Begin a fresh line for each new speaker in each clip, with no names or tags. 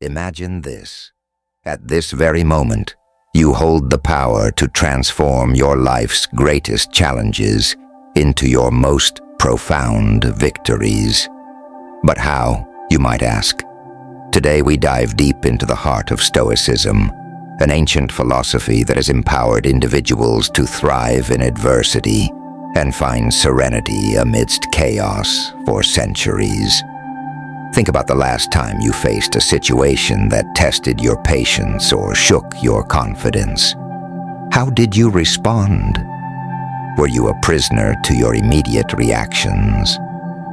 Imagine this. At this very moment, you hold the power to transform your life's greatest challenges into your most profound victories. But how, you might ask? Today we dive deep into the heart of Stoicism, an ancient philosophy that has empowered individuals to thrive in adversity and find serenity amidst chaos for centuries. Think about the last time you faced a situation that tested your patience or shook your confidence. How did you respond? Were you a prisoner to your immediate reactions?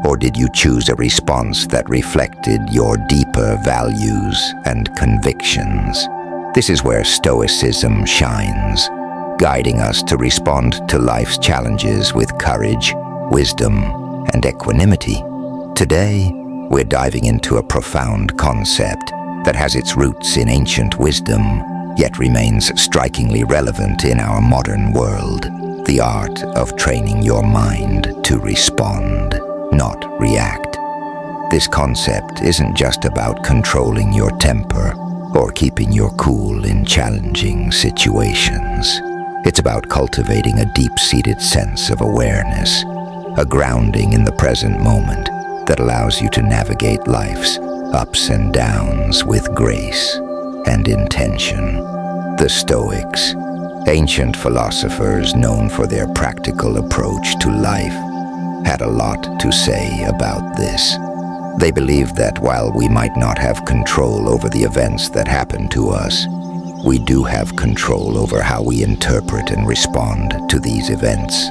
Or did you choose a response that reflected your deeper values and convictions? This is where Stoicism shines, guiding us to respond to life's challenges with courage, wisdom, and equanimity. Today, we're diving into a profound concept that has its roots in ancient wisdom, yet remains strikingly relevant in our modern world: the art of training your mind to respond, not react. This concept isn't just about controlling your temper or keeping your cool in challenging situations. It's about cultivating a deep-seated sense of awareness, a grounding in the present moment that allows you to navigate life's ups and downs with grace and intention. The Stoics, ancient philosophers known for their practical approach to life, had a lot to say about this. They believed that while we might not have control over the events that happen to us, we do have control over how we interpret and respond to these events.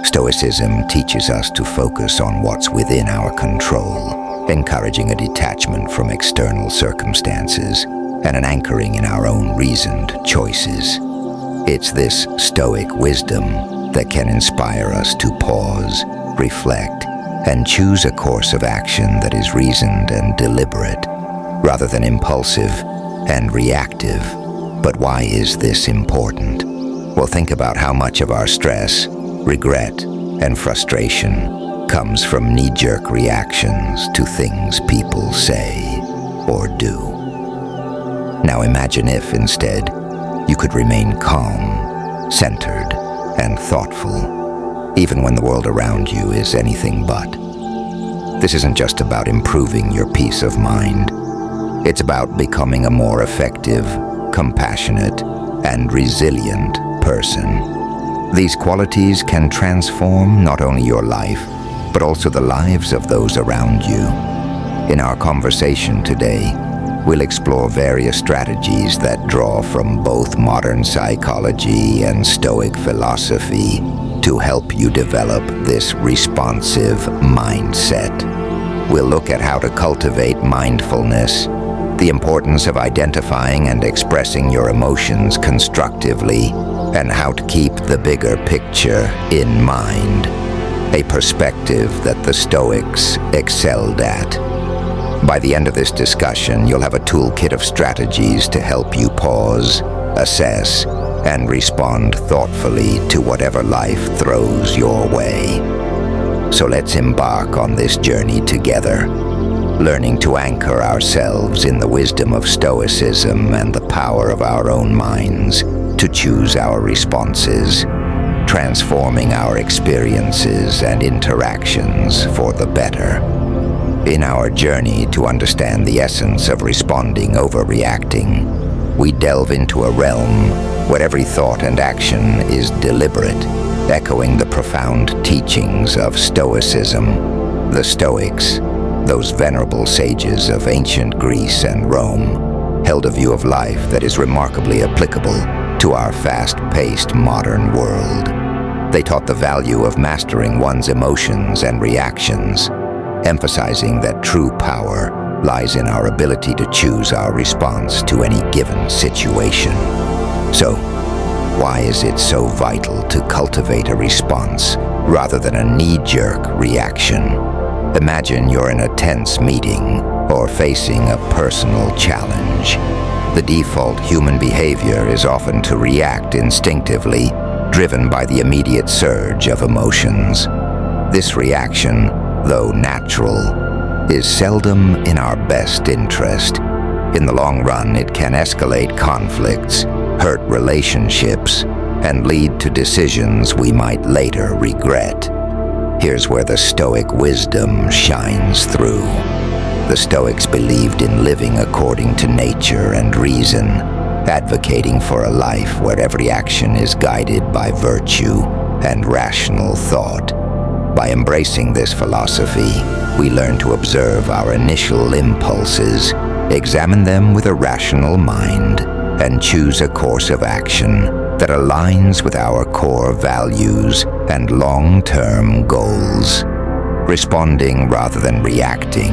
Stoicism teaches us to focus on what's within our control, encouraging a detachment from external circumstances and an anchoring in our own reasoned choices. It's this Stoic wisdom that can inspire us to pause, reflect, and choose a course of action that is reasoned and deliberate, rather than impulsive and reactive. But why is this important? Well, think about how much of our stress, regret, and frustration comes from knee-jerk reactions to things people say or do. Now imagine if, instead, you could remain calm, centered, and thoughtful, even when the world around you is anything but. This isn't just about improving your peace of mind. It's about becoming a more effective, compassionate, and resilient person. These qualities can transform not only your life, but also the lives of those around you. In our conversation today, we'll explore various strategies that draw from both modern psychology and Stoic philosophy to help you develop this responsive mindset. We'll look at how to cultivate mindfulness, the importance of identifying and expressing your emotions constructively, and how to keep the bigger picture in mind, a perspective that the Stoics excelled at. By the end of this discussion, you'll have a toolkit of strategies to help you pause, assess, and respond thoughtfully to whatever life throws your way. So let's embark on this journey together, learning to anchor ourselves in the wisdom of Stoicism and the power of our own minds to choose our responses, transforming our experiences and interactions for the better. In our journey to understand the essence of responding over reacting, we delve into a realm where every thought and action is deliberate, echoing the profound teachings of Stoicism. The Stoics, those venerable sages of ancient Greece and Rome, held a view of life that is remarkably applicable to our fast-paced modern world. They taught the value of mastering one's emotions and reactions, emphasizing that true power lies in our ability to choose our response to any given situation. So, why is it so vital to cultivate a response rather than a knee-jerk reaction? Imagine you're in a tense meeting or facing a personal challenge. The default human behavior is often to react instinctively, driven by the immediate surge of emotions. This reaction, though natural, is seldom in our best interest. In the long run, it can escalate conflicts, hurt relationships, and lead to decisions we might later regret. Here's where the Stoic wisdom shines through. The Stoics believed in living according to nature and reason, advocating for a life where every action is guided by virtue and rational thought. By embracing this philosophy, we learn to observe our initial impulses, examine them with a rational mind, and choose a course of action that aligns with our core values and long-term goals. Responding rather than reacting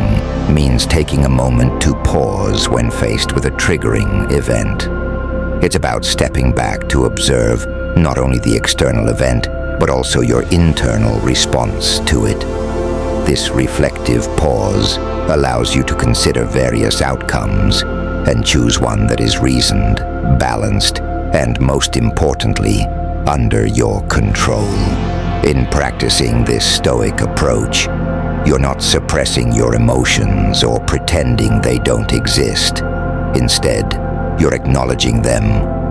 means taking a moment to pause when faced with a triggering event. It's about stepping back to observe not only the external event, but also your internal response to it. This reflective pause allows you to consider various outcomes and choose one that is reasoned, balanced, and most importantly, under your control. In practicing this Stoic approach, you're not suppressing your emotions or pretending they don't exist. Instead, you're acknowledging them,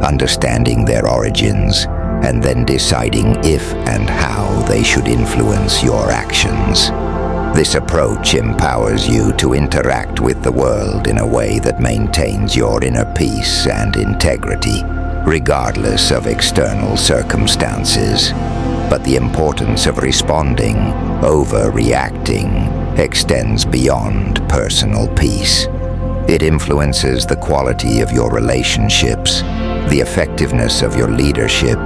understanding their origins, and then deciding if and how they should influence your actions. This approach empowers you to interact with the world in a way that maintains your inner peace and integrity, regardless of external circumstances. But the importance of responding over reacting extends beyond personal peace. It influences the quality of your relationships, the effectiveness of your leadership,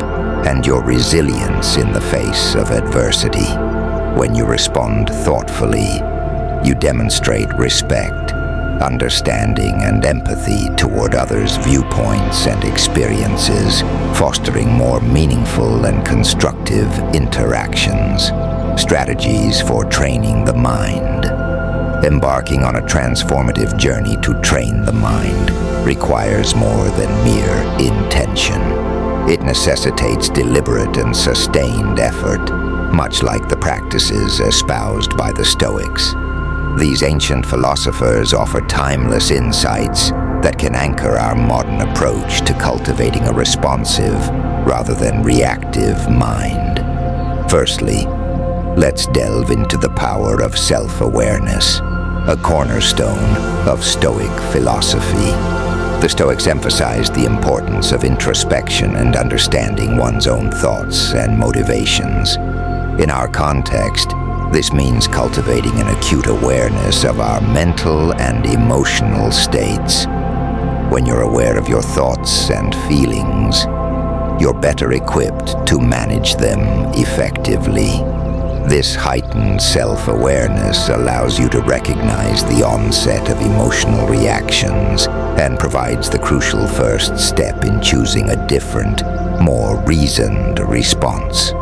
and your resilience in the face of adversity. When you respond thoughtfully, you demonstrate respect, understanding, and empathy toward others' viewpoints and experiences, fostering more meaningful and constructive interactions. Strategies for training the mind. Embarking on a transformative journey to train the mind requires more than mere intention. It necessitates deliberate and sustained effort, much like the practices espoused by the Stoics. These ancient philosophers offer timeless insights that can anchor our modern approach to cultivating a responsive rather than reactive mind. Firstly, let's delve into the power of self-awareness, a cornerstone of Stoic philosophy. The Stoics emphasized the importance of introspection and understanding one's own thoughts and motivations. In our context, this means cultivating an acute awareness of our mental and emotional states. When you're aware of your thoughts and feelings, you're better equipped to manage them effectively. This heightened self-awareness allows you to recognize the onset of emotional reactions and provides the crucial first step in choosing a different, more reasoned response.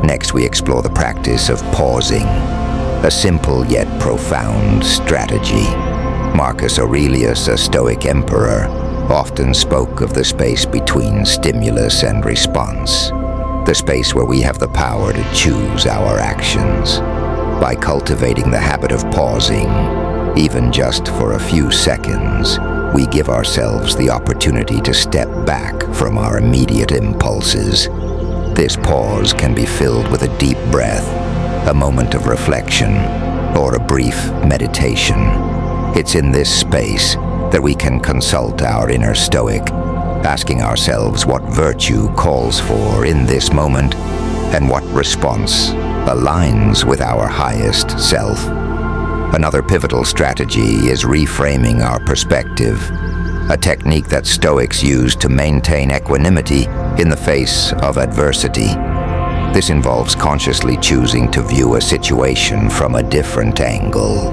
Next, we explore the practice of pausing, a simple yet profound strategy. Marcus Aurelius, a Stoic emperor, often spoke of the space between stimulus and response, the space where we have the power to choose our actions. By cultivating the habit of pausing, even just for a few seconds, we give ourselves the opportunity to step back from our immediate impulses. This pause can be filled with a deep breath, a moment of reflection, or a brief meditation. It's in this space that we can consult our inner Stoic, asking ourselves what virtue calls for in this moment and what response aligns with our highest self. Another pivotal strategy is reframing our perspective, a technique that Stoics use to maintain equanimity in the face of adversity. This involves consciously choosing to view a situation from a different angle,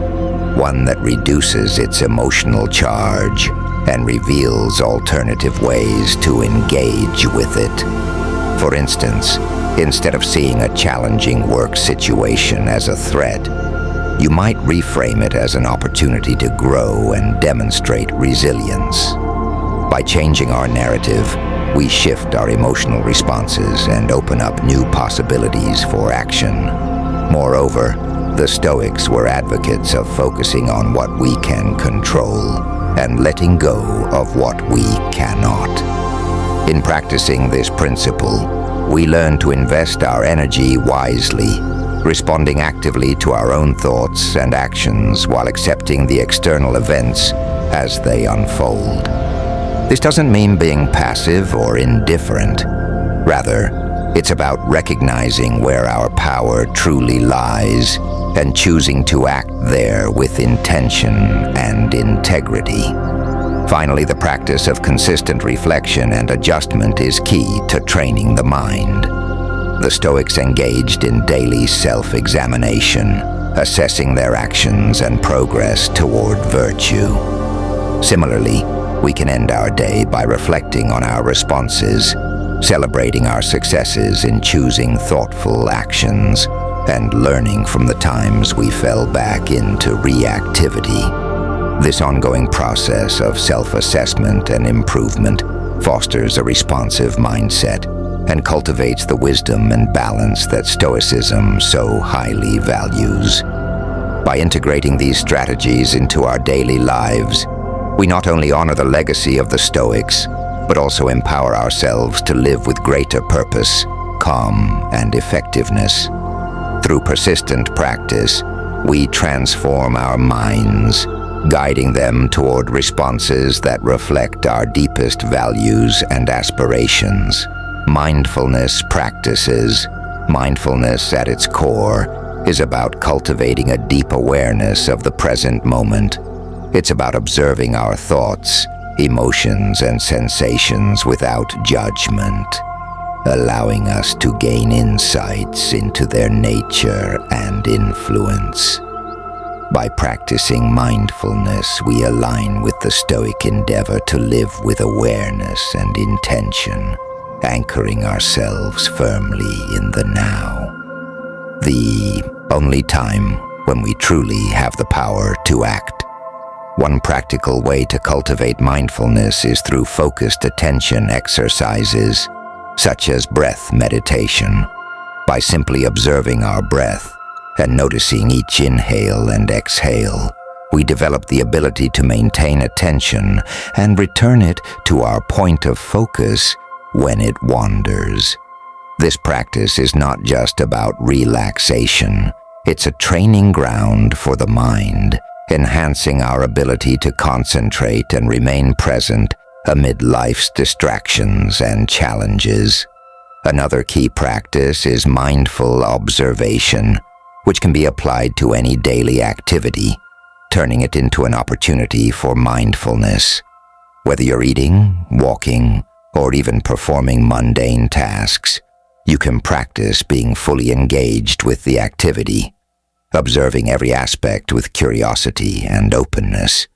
one that reduces its emotional charge and reveals alternative ways to engage with it. For instance, instead of seeing a challenging work situation as a threat, you might reframe it as an opportunity to grow and demonstrate resilience. By changing our narrative, we shift our emotional responses and open up new possibilities for action. Moreover, the Stoics were advocates of focusing on what we can control, and letting go of what we cannot. In practicing this principle, we learn to invest our energy wisely, responding actively to our own thoughts and actions while accepting the external events as they unfold. This doesn't mean being passive or indifferent. Rather, it's about recognizing where our power truly lies and choosing to act there with intention and integrity. Finally, the practice of consistent reflection and adjustment is key to training the mind. The Stoics engaged in daily self-examination, assessing their actions and progress toward virtue. Similarly, we can end our day by reflecting on our responses, celebrating our successes in choosing thoughtful actions, and learning from the times we fell back into reactivity. This ongoing process of self-assessment and improvement fosters a responsive mindset and cultivates the wisdom and balance that Stoicism so highly values. By integrating these strategies into our daily lives, we not only honor the legacy of the Stoics, but also empower ourselves to live with greater purpose, calm, and effectiveness. Through persistent practice, we transform our minds, guiding them toward responses that reflect our deepest values and aspirations. Mindfulness practices. Mindfulness at its core is about cultivating a deep awareness of the present moment. It's about observing our thoughts, emotions, and sensations without judgment, allowing us to gain insights into their nature and influence. By practicing mindfulness, we align with the Stoic endeavor to live with awareness and intention, anchoring ourselves firmly in the now, the only time when we truly have the power to act. One practical way to cultivate mindfulness is through focused attention exercises, such as breath meditation. By simply observing our breath and noticing each inhale and exhale, we develop the ability to maintain attention and return it to our point of focus when it wanders. This practice is not just about relaxation. It's a training ground for the mind, enhancing our ability to concentrate and remain present amid life's distractions and challenges. Another key practice is mindful observation, which can be applied to any daily activity, turning it into an opportunity for mindfulness. Whether you're eating, walking, or even performing mundane tasks, you can practice being fully engaged with the activity, observing every aspect with curiosity and openness.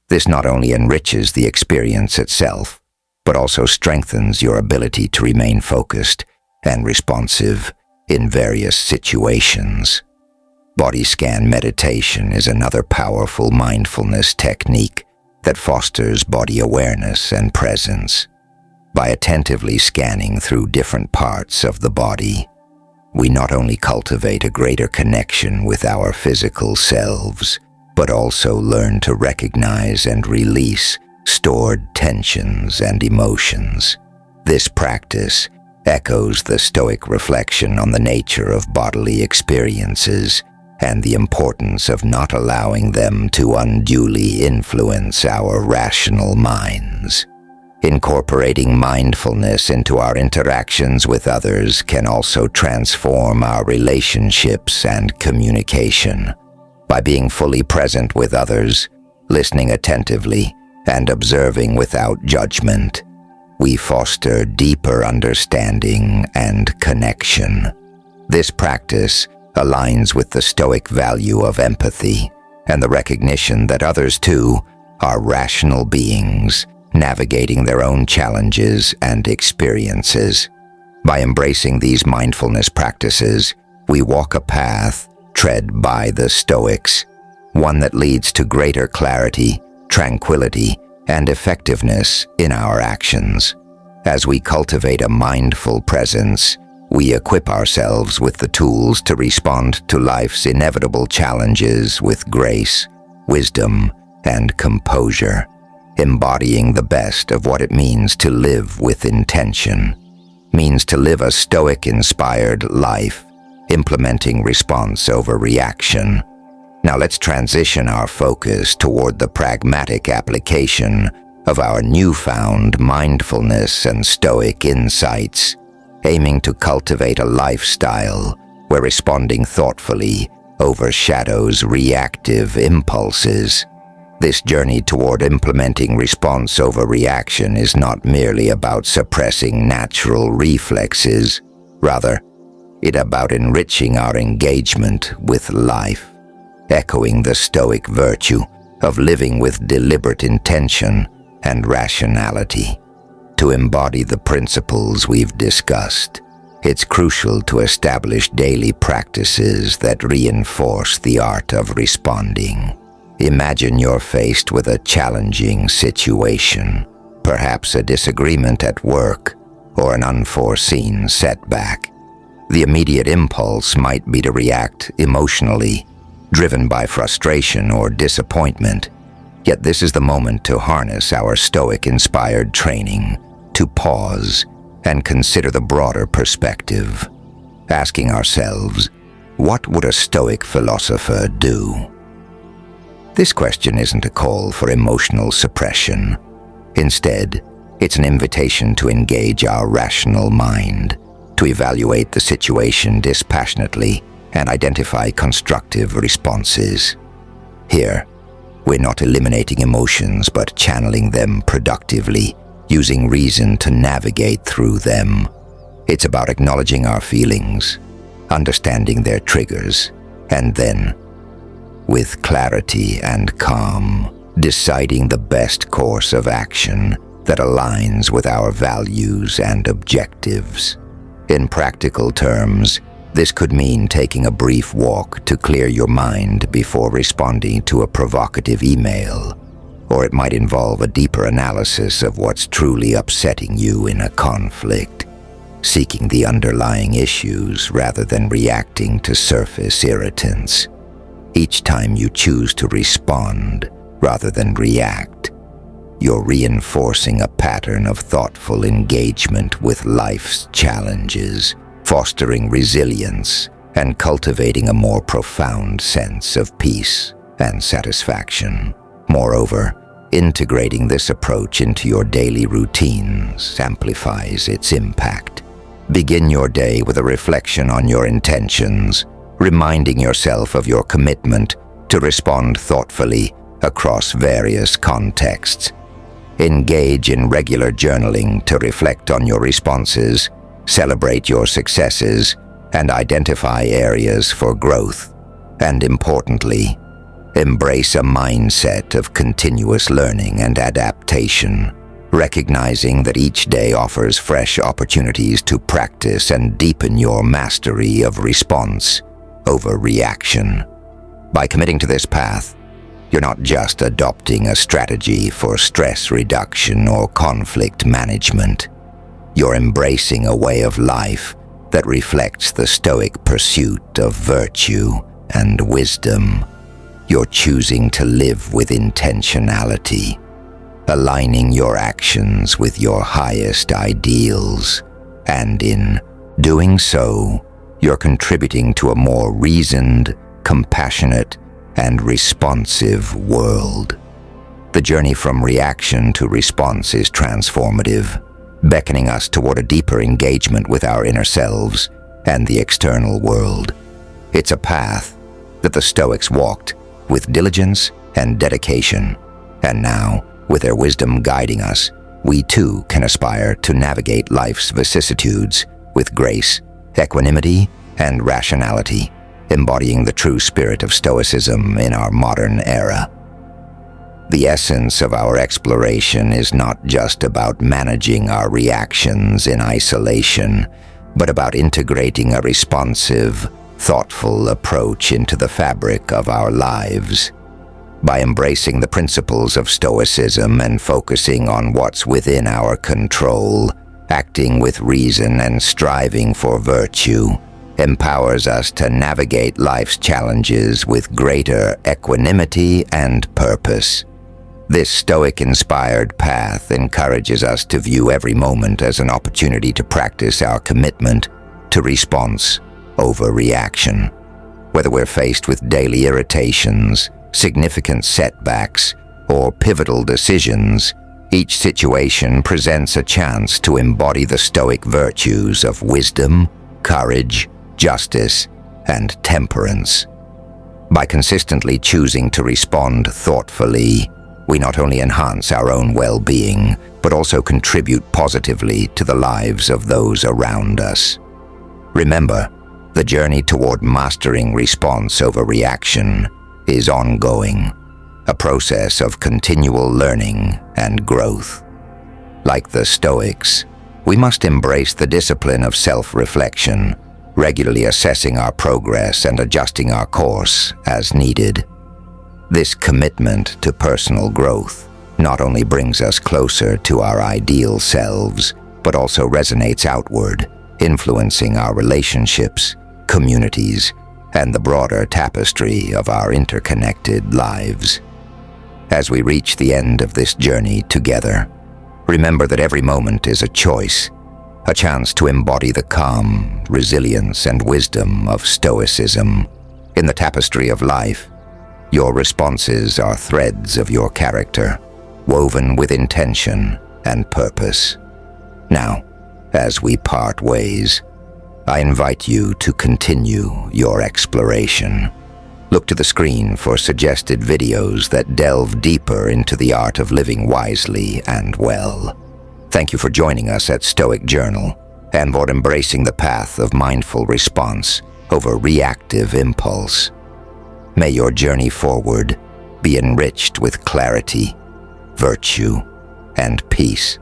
This not only enriches the experience itself, but also strengthens your ability to remain focused and responsive in various situations. Body scan meditation is another powerful mindfulness technique that fosters body awareness and presence. By attentively scanning through different parts of the body, we not only cultivate a greater connection with our physical selves, but also learn to recognize and release stored tensions and emotions. This practice echoes the Stoic reflection on the nature of bodily experiences and the importance of not allowing them to unduly influence our rational minds. Incorporating mindfulness into our interactions with others can also transform our relationships and communication. By being fully present with others, listening attentively, and observing without judgment, we foster deeper understanding and connection. This practice aligns with the Stoic value of empathy and the recognition that others too are rational beings, navigating their own challenges and experiences. By embracing these mindfulness practices, we walk a path tread by the Stoics, one that leads to greater clarity, tranquility, and effectiveness in our actions. As we cultivate a mindful presence, we equip ourselves with the tools to respond to life's inevitable challenges with grace, wisdom, and composure. embodying the best of what it means to live with intention, means to live a Stoic-inspired life, implementing response over reaction. Now let's transition our focus toward the pragmatic application of our newfound mindfulness and Stoic insights, aiming to cultivate a lifestyle where responding thoughtfully overshadows reactive impulses. This journey toward implementing response over reaction is not merely about suppressing natural reflexes. Rather, it's about enriching our engagement with life, echoing the Stoic virtue of living with deliberate intention and rationality. To embody the principles we've discussed, it's crucial to establish daily practices that reinforce the art of responding. Imagine you're faced with a challenging situation, perhaps a disagreement at work or an unforeseen setback. The immediate impulse might be to react emotionally, driven by frustration or disappointment. Yet this is the moment to harness our Stoic-inspired training, to pause and consider the broader perspective, asking ourselves, what would a Stoic philosopher do? This question isn't a call for emotional suppression. Instead, it's an invitation to engage our rational mind, to evaluate the situation dispassionately and identify constructive responses. Here, we're not eliminating emotions but channeling them productively, using reason to navigate through them. It's about acknowledging our feelings, understanding their triggers, and then, with clarity and calm, deciding the best course of action that aligns with our values and objectives. In practical terms, this could mean taking a brief walk to clear your mind before responding to a provocative email, or it might involve a deeper analysis of what's truly upsetting you in a conflict, seeking the underlying issues rather than reacting to surface irritants. Each time you choose to respond rather than react, you're reinforcing a pattern of thoughtful engagement with life's challenges, fostering resilience and cultivating a more profound sense of peace and satisfaction. Moreover, integrating this approach into your daily routines amplifies its impact. Begin your day with a reflection on your intentions, reminding yourself of your commitment to respond thoughtfully across various contexts. Engage in regular journaling to reflect on your responses, celebrate your successes, and identify areas for growth. And importantly, embrace a mindset of continuous learning and adaptation, recognizing that each day offers fresh opportunities to practice and deepen your mastery of response over reaction. By committing to this path, you're not just adopting a strategy for stress reduction or conflict management. You're embracing a way of life that reflects the Stoic pursuit of virtue and wisdom. You're choosing to live with intentionality, aligning your actions with your highest ideals, and in doing so, you're contributing to a more reasoned, compassionate, and responsive world. The journey from reaction to response is transformative, beckoning us toward a deeper engagement with our inner selves and the external world. It's a path that the Stoics walked with diligence and dedication, and now, with their wisdom guiding us, we too can aspire to navigate life's vicissitudes with grace, equanimity, and rationality, embodying the true spirit of Stoicism in our modern era. The essence of our exploration is not just about managing our reactions in isolation, but about integrating a responsive, thoughtful approach into the fabric of our lives. By embracing the principles of Stoicism and focusing on what's within our control, acting with reason and striving for virtue, empowers us to navigate life's challenges with greater equanimity and purpose. This Stoic-inspired path encourages us to view every moment as an opportunity to practice our commitment to response over reaction. Whether we're faced with daily irritations, significant setbacks, or pivotal decisions, each situation presents a chance to embody the Stoic virtues of wisdom, courage, justice, and temperance. By consistently choosing to respond thoughtfully, we not only enhance our own well-being, but also contribute positively to the lives of those around us. Remember, the journey toward mastering response over reaction is ongoing, a process of continual learning and growth. Like the Stoics, we must embrace the discipline of self-reflection, regularly assessing our progress and adjusting our course as needed. This commitment to personal growth not only brings us closer to our ideal selves, but also resonates outward, influencing our relationships, communities, and the broader tapestry of our interconnected lives. As we reach the end of this journey together, remember that every moment is a choice, a chance to embody the calm, resilience, and wisdom of Stoicism. In the tapestry of life, your responses are threads of your character, woven with intention and purpose. Now, as we part ways, I invite you to continue your exploration. Look to the screen for suggested videos that delve deeper into the art of living wisely and well. Thank you for joining us at Stoic Journal and for embracing the path of mindful response over reactive impulse. May your journey forward be enriched with clarity, virtue, and peace.